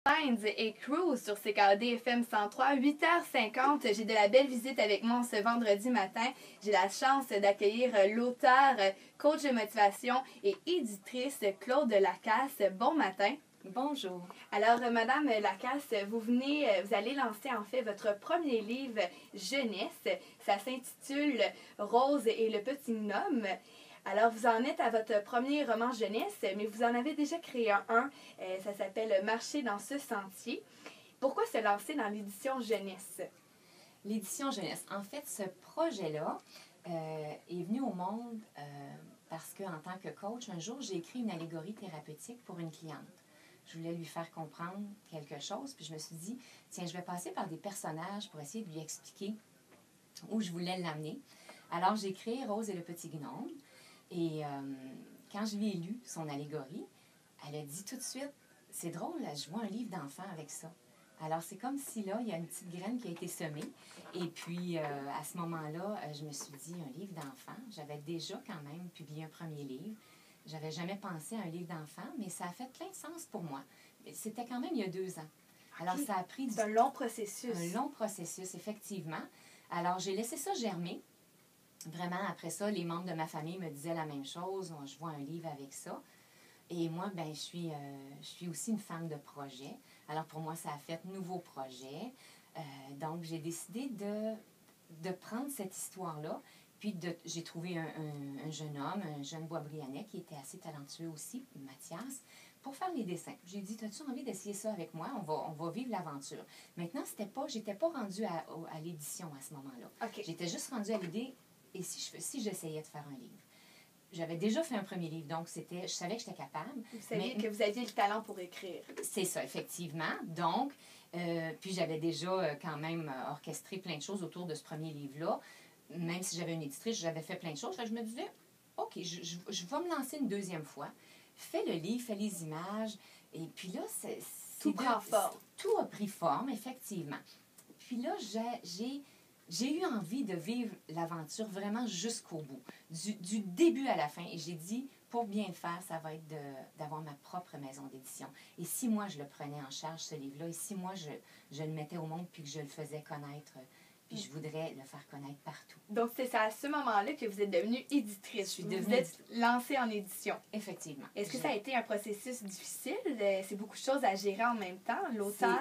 Pines et Cruise sur CKD FM 103, 8h50. J'ai de la belle visite avec moi ce vendredi matin. J'ai la chance d'accueillir l'auteur, coach de motivation et éditrice Claude Lacasse. Bon matin. Bonjour. Alors, Madame Lacasse, vous allez lancer en fait votre premier livre jeunesse. Ça s'intitule Rose et le petit gnome. Alors, vous en êtes à votre premier roman jeunesse, mais vous en avez déjà créé un. Ça s'appelle Marcher dans ce sentier. Pourquoi se lancer dans l'édition jeunesse? L'édition jeunesse. En fait, ce projet-là est venu au monde parce qu'en tant que coach, un jour, j'ai écrit une allégorie thérapeutique pour une cliente. Je voulais lui faire comprendre quelque chose, puis je me suis dit, tiens, je vais passer par des personnages pour essayer de lui expliquer où je voulais l'amener. Alors, j'ai créé Rose et le petit gnome. Et quand je lui ai lu son allégorie, elle a dit tout de suite, c'est drôle, là, je vois un livre d'enfant avec ça. Alors, c'est comme si là, il y a une petite graine qui a été semée. Et puis, à ce moment-là, je me suis dit, un livre d'enfant. J'avais déjà quand même publié un premier livre. J'avais jamais pensé à un livre d'enfant, mais ça a fait plein de sens pour moi. C'était quand même il y a 2 ans. Alors, ça a pris un long processus. Un long processus, effectivement. Alors, j'ai laissé ça germer. Vraiment, après ça, les membres de ma famille me disaient la même chose. Moi, je vois un livre avec ça. Et moi, ben, je suis aussi une femme de projet. Alors, pour moi, ça a fait nouveau projet. Donc, j'ai décidé de prendre cette histoire-là. Puis, j'ai trouvé un jeune homme, un jeune boisbrianais qui était assez talentueux aussi, Mathias, pour faire les dessins. J'ai dit, as-tu envie d'essayer ça avec moi? On va vivre l'aventure. Maintenant, j'étais pas rendue à l'édition à ce moment-là. Okay. J'étais juste rendue à l'idée, et si j'essayais de faire un livre? J'avais déjà fait un premier livre, donc je savais que j'étais capable. Vous saviez que vous aviez le talent pour écrire. C'est ça, effectivement. Donc, puis j'avais déjà quand même orchestré plein de choses autour de ce premier livre-là. Même si j'avais une éditrice, j'avais fait plein de choses. Je me disais, OK, je vais me lancer une deuxième fois. Fais le livre, fais les images. Et puis là, tout prend forme. Tout a pris forme, effectivement. Puis là, j'ai eu envie de vivre l'aventure vraiment jusqu'au bout, du début à la fin. Et j'ai dit, pour bien le faire, ça va être d'avoir ma propre maison d'édition. Et si moi, je le prenais en charge, ce livre-là, et si moi, je le mettais au monde, puis que je le faisais connaître, puis je voudrais le faire connaître partout. Donc, c'est à ce moment-là que vous êtes devenue éditrice. Vous êtes lancée en édition. Effectivement. Est-ce que ça a été un processus difficile? C'est beaucoup de choses à gérer en même temps, l'auteur,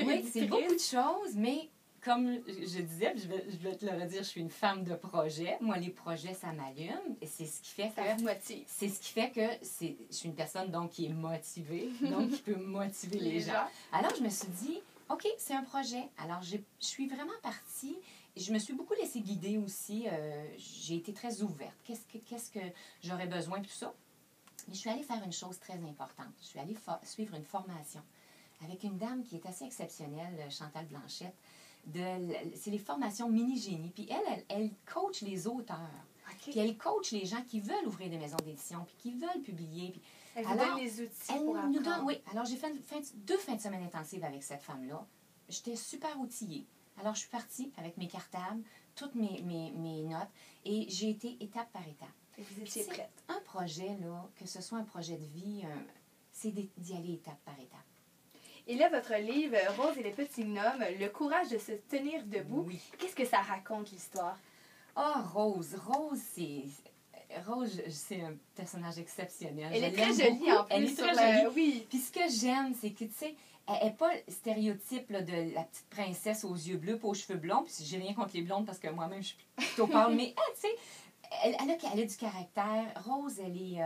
oui, c'est beaucoup de choses, mais comme je disais, je vais te le redire, je suis une femme de projet. Moi, les projets, ça m'allume. Et c'est ce qui fait ça vous motive. C'est ce qui fait que je suis une personne donc, qui est motivée, donc qui peut motiver les gens. Alors, je me suis dit, OK, c'est un projet. Alors, je suis vraiment partie. Je me suis beaucoup laissée guider aussi. J'ai été très ouverte. Qu'est-ce que j'aurais besoin, tout ça. Mais je suis allée faire une chose très importante. Je suis allée suivre une formation avec une dame qui est assez exceptionnelle, Chantal Blanchette. C'est les formations mini-génie. Puis elle coach les auteurs. Okay. Puis elle coach les gens qui veulent ouvrir des maisons d'édition, puis qui veulent publier. Puis elle vous donne les outils pour apprendre. Nous donne, oui. Alors, j'ai fait 2 fins de semaine intensives avec cette femme-là. J'étais super outillée. Alors, je suis partie avec mes cartables, toutes mes notes, et j'ai été étape par étape. Et vous étiez prête. Un projet, là, que ce soit un projet de vie, c'est d'y aller étape par étape. Et là, votre livre, Rose et le petit gnome, le courage de se tenir debout, oui. Qu'est-ce que ça raconte, l'histoire? Rose, c'est un personnage exceptionnel. Elle est très jolie en plus. Elle est très jolie. Oui. Puis ce que j'aime, c'est que, tu sais, elle n'est pas le stéréotype là, de la petite princesse aux yeux bleus, aux cheveux blonds. Puis j'ai rien contre les blondes parce que moi-même, je suis plutôt pâle. Mais, tu sais, elle a du caractère. Rose, elle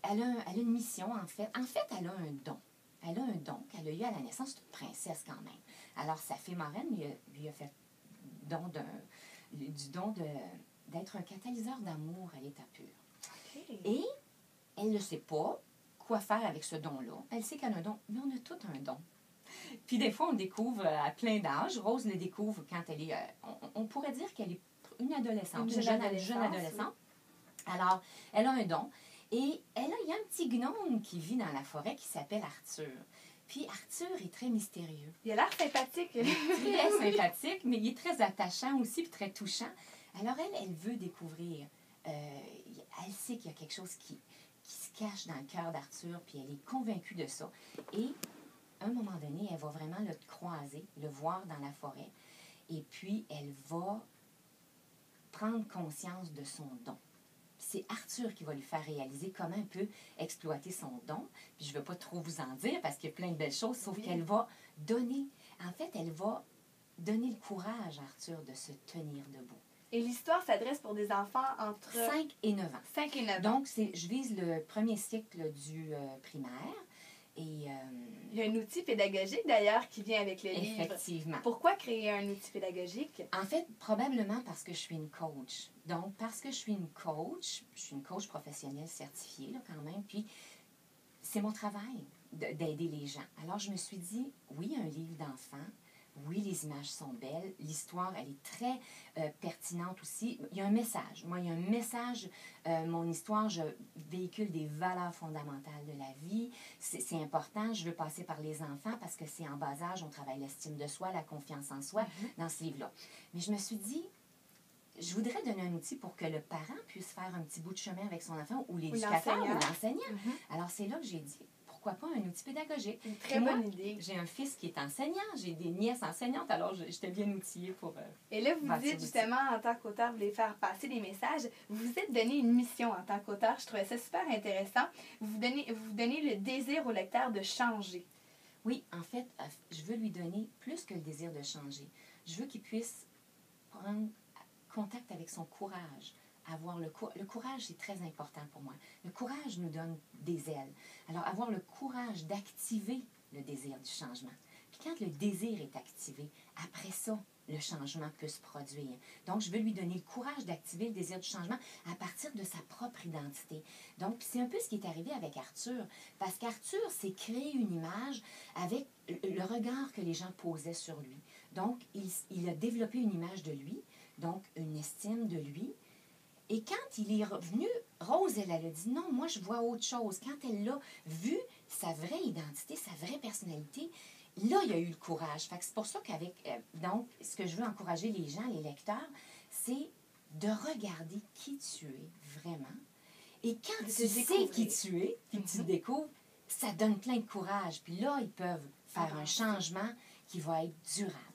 a une mission, en fait. En fait, elle a un don. Elle a un don qu'elle a eu à la naissance. C'est une princesse quand même. Alors, sa fée marraine lui a fait du don d'être un catalyseur d'amour à l'état pur. Okay. Et elle ne sait pas quoi faire avec ce don-là. Elle sait qu'elle a un don, mais on a tout un don. Puis des fois, on découvre à plein d'âge. Rose le découvre quand elle est... on pourrait dire qu'elle est une adolescente, une jeune adolescente. Oui. Alors, elle a un don. Et il y a un petit gnome qui vit dans la forêt qui s'appelle Arthur. Puis Arthur est très mystérieux. Il a l'air sympathique. Il est très sympathique, mais il est très attachant aussi, puis très touchant. Alors elle veut découvrir. Elle sait qu'il y a quelque chose qui se cache dans le cœur d'Arthur, puis elle est convaincue de ça. Et un moment donné, elle va vraiment le croiser, le voir dans la forêt, et puis elle va prendre conscience de son don. C'est Arthur qui va lui faire réaliser comment elle peut exploiter son don. Puis je ne veux pas trop vous en dire parce qu'il y a plein de belles choses, sauf qu'elle va donner, en fait, elle va donner le courage à Arthur de se tenir debout. Et l'histoire s'adresse pour des enfants entre 5 et 9 ans. 5 et 9 ans. Donc, je vise le premier cycle du primaire. Et, il y a un outil pédagogique d'ailleurs qui vient avec le livre. Effectivement. Pourquoi créer un outil pédagogique? En fait, probablement parce que je suis une coach. Donc, parce que je suis une coach professionnelle certifiée là, quand même, puis c'est mon travail d'aider les gens. Alors, je me suis dit, oui, un livre d'enfants, oui, les images sont belles, l'histoire, elle est très pertinente aussi. Il y a un message. Moi, il y a un message. Mon histoire, je véhicule des valeurs fondamentales de la vie. C'est important. Je veux passer par les enfants parce que c'est en bas âge, on travaille l'estime de soi, la confiance en soi dans ce livre-là. Mais je me suis dit, je voudrais donner un outil pour que le parent puisse faire un petit bout de chemin avec son enfant ou l'éducateur ou l'enseignant. Alors, c'est là que j'ai dit, pourquoi pas un outil pédagogique? Une très bonne idée. J'ai un fils qui est enseignant, j'ai des nièces enseignantes, alors j'étais bien outillée pour... Et là, vous dites justement, en tant qu'auteur, vous voulez faire passer des messages. Vous vous êtes donné une mission en tant qu'auteur. Je trouvais ça super intéressant. Vous donnez le désir au lecteur de changer. Oui, en fait, je veux lui donner plus que le désir de changer. Je veux qu'il puisse prendre contact avec son courage. Avoir le courage, c'est très important pour moi. Le courage nous donne des ailes. Alors, avoir le courage d'activer le désir du changement. Puis quand le désir est activé, après ça, le changement peut se produire. Donc, je veux lui donner le courage d'activer le désir du changement à partir de sa propre identité. Donc, c'est un peu ce qui est arrivé avec Arthur. Parce qu'Arthur s'est créé une image avec le regard que les gens posaient sur lui. Donc, il a développé une image de lui, donc une estime de lui. Et quand il est revenu, Rose, elle a dit non, moi je vois autre chose. Quand elle l'a vu, sa vraie identité, sa vraie personnalité, là, il y a eu le courage. Fait que c'est pour ça qu'avec. Donc, ce que je veux encourager les gens, les lecteurs, c'est de regarder qui tu es vraiment. Et quand tu sais qui tu es, puis tu te découvres, ça donne plein de courage. Puis là, ils peuvent faire un changement qui va être durable.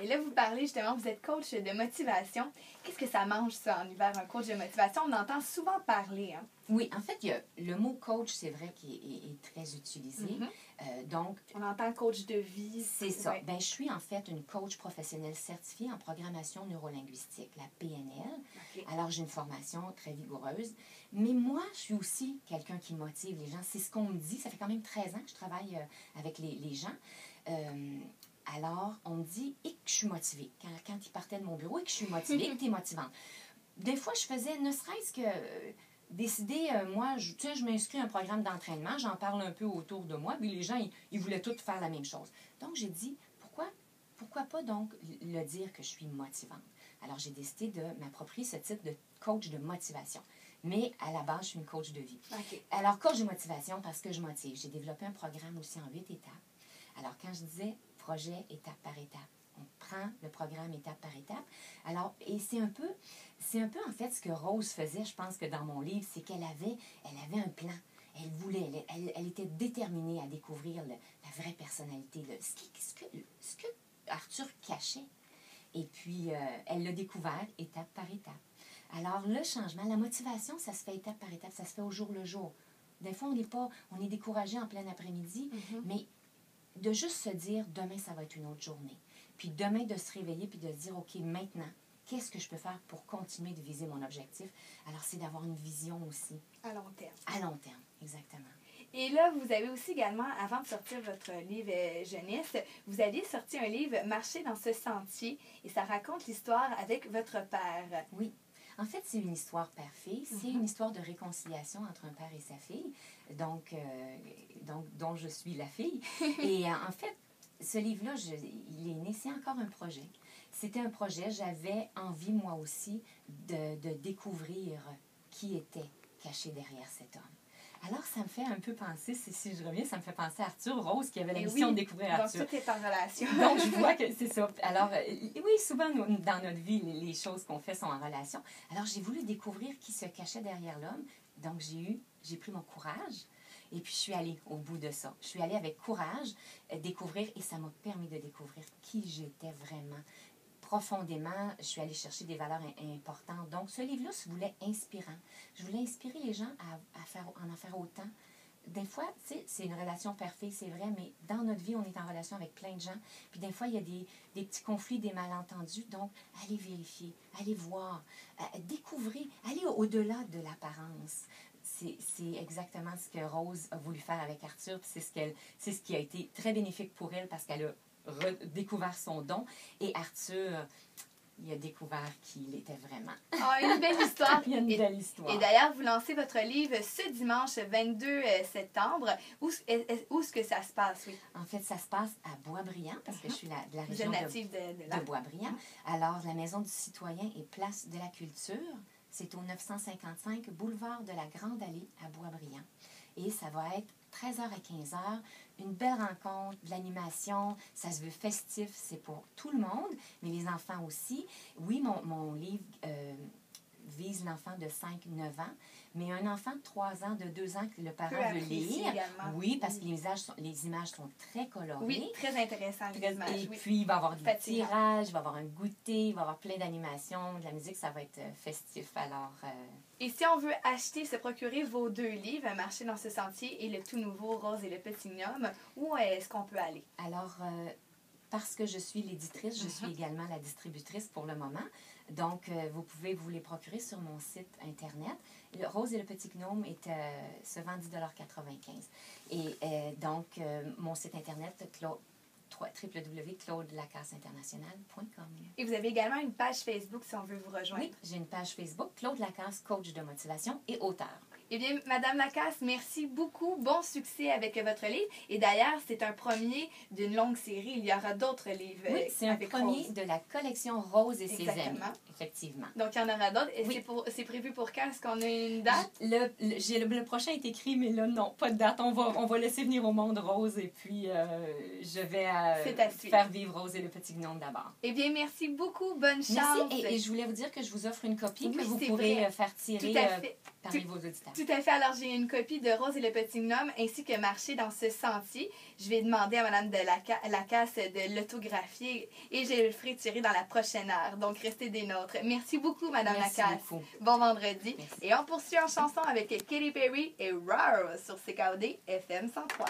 Et là, vous parlez justement, vous êtes coach de motivation. Qu'est-ce que ça mange, ça, en hiver, un coach de motivation? On entend souvent parler. Hein? Oui, en fait, il y a le mot coach, c'est vrai, qui est très utilisé. Donc, on entend coach de vie. C'est ça. Ouais. Ben, je suis en fait une coach professionnelle certifiée en programmation neurolinguistique, la PNL. Okay. Alors, j'ai une formation très vigoureuse. Mais moi, je suis aussi quelqu'un qui motive les gens. C'est ce qu'on me dit. Ça fait quand même 13 ans que je travaille avec les gens. Alors, on me dit et que je suis motivée. Quand ils partaient de mon bureau, et que je suis motivée, et que tu es motivante. Des fois, je faisais ne serait-ce que décider, moi, je m'inscris à un programme d'entraînement, j'en parle un peu autour de moi, puis les gens, ils voulaient tous faire la même chose. Donc, j'ai dit, pourquoi pas donc le dire que je suis motivante? Alors, j'ai décidé de m'approprier ce titre de coach de motivation. Mais à la base, je suis une coach de vie. Okay. Alors, coach de motivation parce que je motive. J'ai développé un programme aussi en 8 étapes. Alors, quand je disais projet étape par étape, on prend le programme étape par étape. Alors, et c'est un peu en fait ce que Rose faisait, je pense que dans mon livre, c'est qu'elle avait un plan. Elle voulait, elle était déterminée à découvrir la vraie personnalité, ce que Arthur cachait. Et puis, elle l'a découvert étape par étape. Alors, le changement, la motivation, ça se fait étape par étape, ça se fait au jour le jour. Des fois, on est découragé en plein après-midi, mais de juste se dire, demain, ça va être une autre journée. Puis demain, de se réveiller puis de se dire, OK, maintenant, qu'est-ce que je peux faire pour continuer de viser mon objectif? Alors, c'est d'avoir une vision aussi. À long terme. À long terme, exactement. Et là, vous avez aussi également, avant de sortir votre livre jeunesse, vous aviez sorti un livre « Marcher dans ce sentier » et ça raconte l'histoire avec votre père. Oui. En fait, c'est une histoire père-fille. C'est une histoire de réconciliation entre un père et sa fille, donc dont je suis la fille. Et en fait, ce livre-là, il est né, c'est encore un projet. C'était un projet, j'avais envie, moi aussi, de découvrir qui était caché derrière cet homme. Alors, ça me fait un peu penser, si je reviens, ça me fait penser à Arthur Rose qui avait la mission de découvrir Arthur. Donc, tout est en relation. Donc, je vois que c'est ça. Alors, oui, souvent, dans notre vie, les choses qu'on fait sont en relation. Alors, j'ai voulu découvrir qui se cachait derrière l'homme. Donc, j'ai pris mon courage Et puis, je suis allée au bout de ça. Je suis allée avec courage découvrir et ça m'a permis de découvrir qui j'étais vraiment. Profondément, je suis allée chercher des valeurs importantes. Donc, ce livre-là se voulait inspirant. Je voulais inspirer les gens à en faire autant. Des fois, tu sais, c'est une relation parfaite, c'est vrai, mais dans notre vie, on est en relation avec plein de gens. Puis des fois, il y a des petits conflits, des malentendus. Donc, allez vérifier, allez voir, découvrez, allez au-delà de l'apparence. C'est exactement ce que Rose a voulu faire avec Arthur. Puis c'est ce qui a été très bénéfique pour elle parce qu'elle a redécouvert son don. Et Arthur, il a découvert qui il était vraiment. Ah, une belle histoire. Il y a une belle histoire. Et d'ailleurs, vous lancez votre livre ce dimanche 22 septembre. Où est-ce que ça se passe, oui? En fait, ça se passe à Boisbriand, parce que je suis de la Vous êtes région native de là. de Boisbriand. Alors, la Maison du Citoyen et Place de la Culture, c'est au 955 boulevard de la Grande Allée à Boisbriand. Et ça va être 13h à 15h, une belle rencontre, de l'animation, ça se veut festif, c'est pour tout le monde, mais les enfants aussi. Oui, mon livre vise l'enfant de 5-9 ans, mais un enfant de 3 ans, de 2 ans que le parent veut lire. Également. Oui, parce que les images sont très colorées. Oui, très intéressant, les images. Et Oui. puis, il va y avoir des Fatigant. tirages, il va y avoir un goûter, il va y avoir plein d'animations, de la musique, ça va être festif. Alors, Et si on veut acheter, se procurer vos 2 livres, Marcher dans ce sentier et le tout nouveau Rose et le petit gnome, où est-ce qu'on peut aller? alors parce que je suis l'éditrice, je suis également la distributrice pour le moment. Donc, vous pouvez vous les procurer sur mon site Internet. Le Rose et le petit gnome se vend 10,95 $. Et donc, mon site Internet, www.claudelacaseinternational.com. Et vous avez également une page Facebook si on veut vous rejoindre. Oui, j'ai une page Facebook, Claude Lacasse, coach de motivation et auteur. Eh bien, Madame Lacasse, merci beaucoup. Bon succès avec votre livre. Et d'ailleurs, c'est un premier d'une longue série. Il y aura d'autres livres. Oui, c'est un avec premier Rose. de la collection Rose et ses amis. Exactement. Effectivement. Donc, il y en aura d'autres. Et Oui. c'est prévu pour quand? Est-ce qu'on a une date? Le prochain est écrit, mais là, non, pas de date. On va laisser venir au monde Rose et puis je vais faire vivre Rose et le petit gnome d'abord. Eh bien, merci beaucoup. Bonne chance. Merci. Et je voulais vous dire que je vous offre une copie Oui, que vous c'est pourrez vrai. faire tirer Tout à fait. parmi vos auditeurs. Tout à fait. Alors, j'ai une copie de Rose et le petit gnome ainsi que Marcher dans ce sentier. Je vais demander à Mme Lacasse de l'autographier et je le ferai tirer dans la prochaine heure. Donc, restez des nôtres. Merci beaucoup, Mme Merci Lacasse. beaucoup. Bon vendredi. Merci. Et on poursuit en chanson avec Katy Perry et Rawr sur CKOD FM 103.